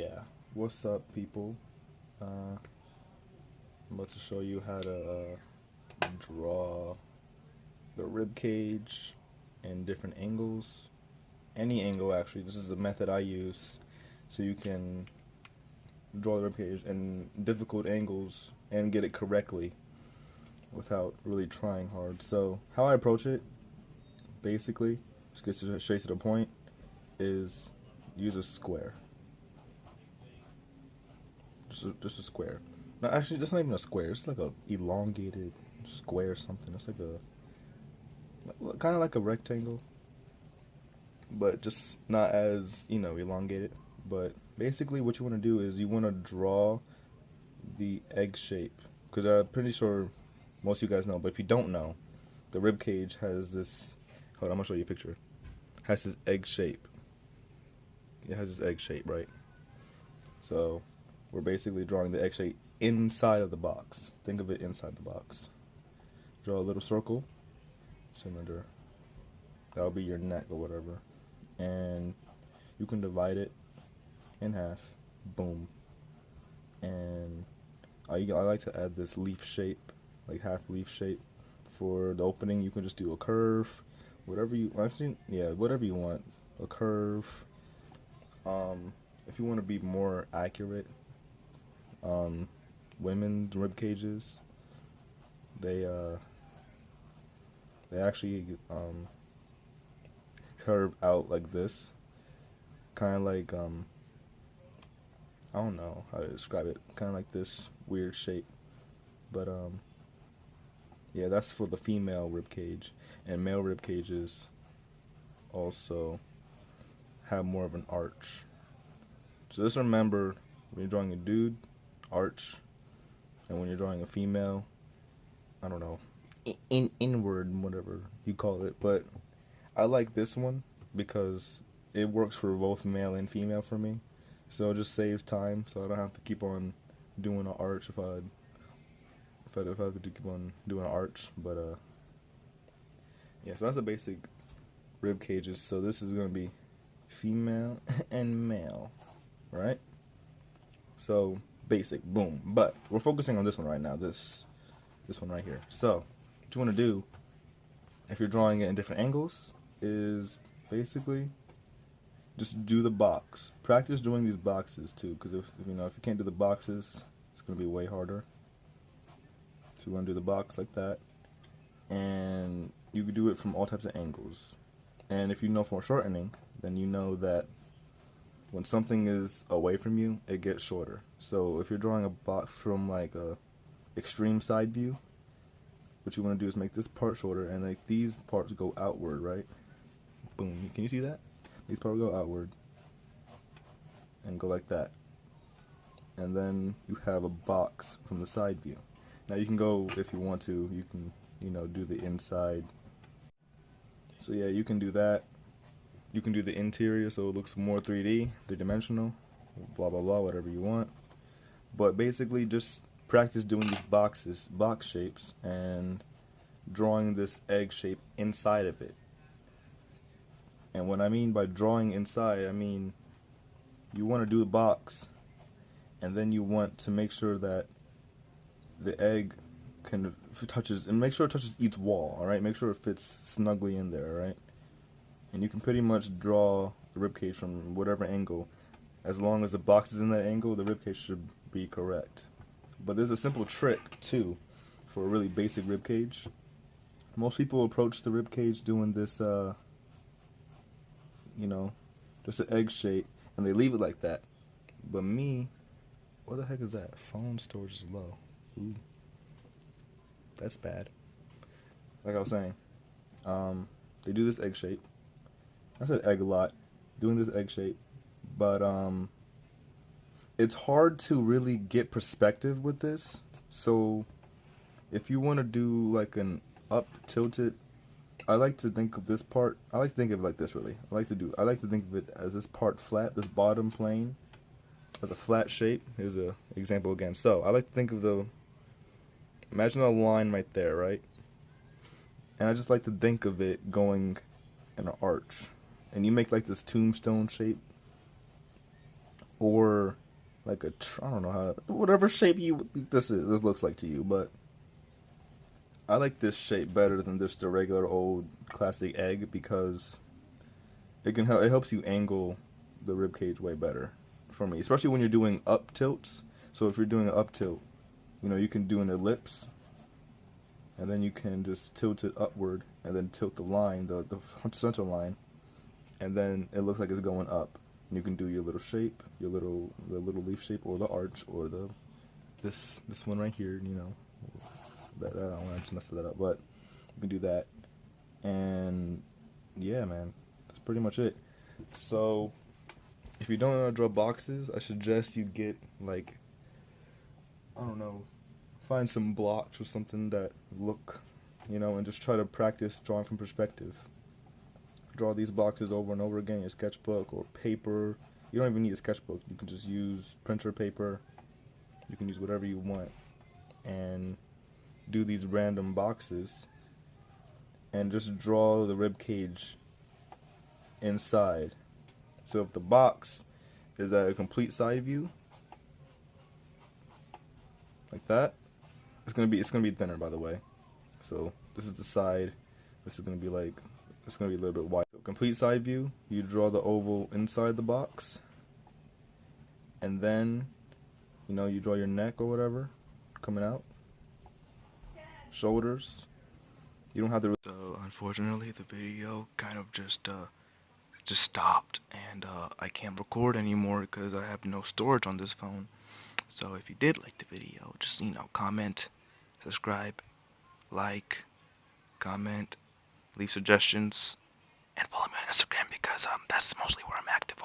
Yeah, what's up, people? I'm about to show you how to draw the rib cage in different angles. Any angle, actually. This is a method I use so you can draw the rib cage in difficult angles and get it correctly without really trying hard. So, how I approach it, basically, just get straight to the point, is use a square. Just a square. No, actually, that's not even a square. It's like a elongated square or something. It's like a kind of like a rectangle, but just not as elongated. But basically, what you want to do is you want to draw the egg shape, because I'm pretty sure most of you guys know. But if you don't know, the rib cage has this. Hold on, I'm gonna show you a picture. Has this egg shape. It has this egg shape, right? So we're basically drawing the egg shape inside of the box. Think of it inside the box. Draw a little circle, cylinder. That'll be your neck or whatever. And you can divide it in half. Boom. And I like to add this leaf shape, like half leaf shape. For the opening, you can just do a curve, whatever you actually, yeah, whatever you want. A curve. If you want to be more accurate, women's rib cages, they they actually curve out like this, kind of like I don't know how to describe it, kind of like this weird shape, but yeah, that's for the female rib cage, and male rib cages also have more of an arch. So just remember, when you're drawing a dude, arch, and when you're drawing a female, I don't know, inward, whatever you call it. But I like this one because it works for both male and female for me. So it just saves time, so I don't have to keep on doing an arch if I have to keep on doing an arch. But yeah, so that's the basic rib cages. So this is gonna be female and male, right? So basic, boom. But we're focusing on this one right now. This one right here. So what you want to do, if you're drawing it in different angles, is basically just do the box. Practice doing these boxes too, because if you can't do the boxes, it's gonna be way harder. So you want to do the box like that, and you can do it from all types of angles. And if you know foreshortening, then you know that when something is away from you, it gets shorter. So if you're drawing a box from like a extreme side view, what you want to do is make this part shorter, and like these parts go outward, right? Boom. Can you see that? These parts go outward and go like that. And then you have a box from the side view. Now you can go, if you want to, you can, do the inside. So yeah, you can do that. You can do the interior so it looks more 3D, three-dimensional, blah blah blah, whatever you want. But basically just practice doing these box shapes, and drawing this egg shape inside of it. And what I mean by drawing inside, I mean you want to do the box, and then you want to make sure that the egg touches, and make sure it touches each wall, alright? Make sure it fits snugly in there, alright? And you can pretty much draw the ribcage from whatever angle. As long as the box is in that angle, the ribcage should be correct. But there's a simple trick, too, for a really basic ribcage. Most people approach the ribcage doing this, just an egg shape, and they leave it like that. But me, what the heck is that? Phone storage is low. Ooh. That's bad. Like I was saying, they do this egg shape. I said egg a lot. Doing this egg shape. But, it's hard to really get perspective with this. So, if you want to do like an up tilted, I like to think of this part. I like to think of it like this, really. I like to think of it as this part flat, this bottom plane, as a flat shape. Here's an example again. So, I like to think of imagine a line right there, right? And I just like to think of it going in an arch. And you make like this tombstone shape or like I don't know how, whatever shape you this looks like to you, but I like this shape better than just the regular old classic egg because it helps you angle the rib cage way better for me, especially when you're doing up tilts. So if you're doing an up tilt, you can do an ellipse, and then you can just tilt it upward, and then tilt the line, the center line, and then it looks like it's going up. And you can do your little shape, the little leaf shape, or the arch, or this one right here. That I don't want to mess that up, but you can do that, and yeah, man, that's pretty much it. So if you don't know how to draw boxes, I suggest you get like, I don't know, find some blocks or something that look, and just try to practice drawing from perspective. Draw these boxes over and over again in your sketchbook or paper. You don't even need a sketchbook. You can just use printer paper. You can use whatever you want and do these random boxes and just draw the rib cage inside. So if the box is at a complete side view, like that, it's gonna be thinner, by the way. So this is the side. This is gonna be it's gonna be a little bit wide. So complete side view, you draw the oval inside the box, and then you draw your neck or whatever coming out, shoulders. You don't have to. So unfortunately, the video kind of just stopped, and I can't record anymore because I have no storage on this phone. So if you did like the video, just comment, subscribe, like, comment, leave suggestions, and follow me on Instagram because that's mostly where I'm active.